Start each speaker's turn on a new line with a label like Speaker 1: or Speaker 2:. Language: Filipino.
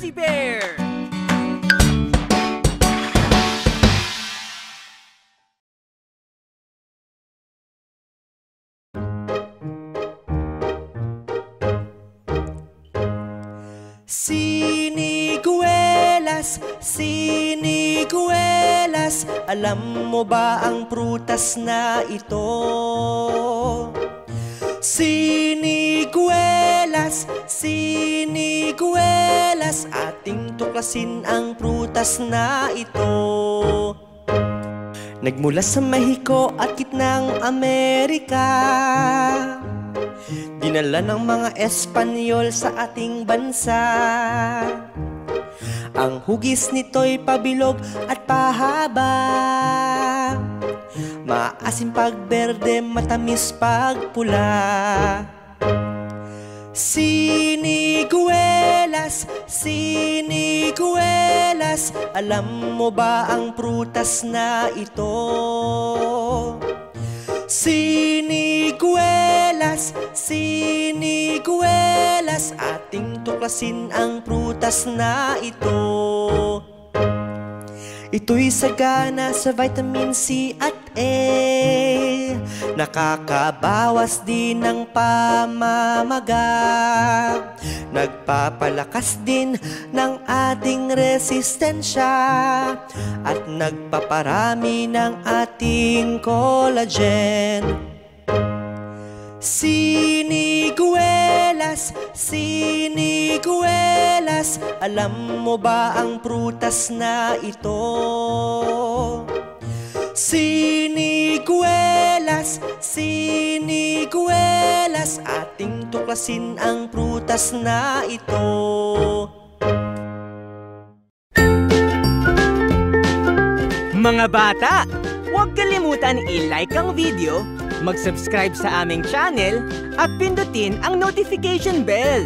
Speaker 1: Fuzzy Bear!
Speaker 2: Siniguelas, siniguelas, alam mo ba ang prutas na ito? Siniguelas, siniguelas, ating tuklasin ang prutas na ito. Nagmula sa Mexico at gitnang Amerika, dinala ng mga Espanyol sa ating bansa. Ang hugis nito'y pabilog at pahaba, maasim pag berde, matamis pag pula. Siniguelas, siniguelas, alam mo ba ang prutas na ito? Siniguelas, siniguelas, ating tuklasin ang prutas na ito. Ito'y sagana sa vitamin C at A, nakakabawas din ng pamamaga, nagpapalakas din ng ating resistensya, at nagpaparami ng ating collagen. Siniguelas, siniguelas, alam mo ba ang prutas na ito? Siniguelas, siniguelas, ating tuklasin ang prutas na ito.
Speaker 1: Mga bata, huwag kalimutan i-like ang video, mag-subscribe sa aming channel, at pindutin ang notification bell.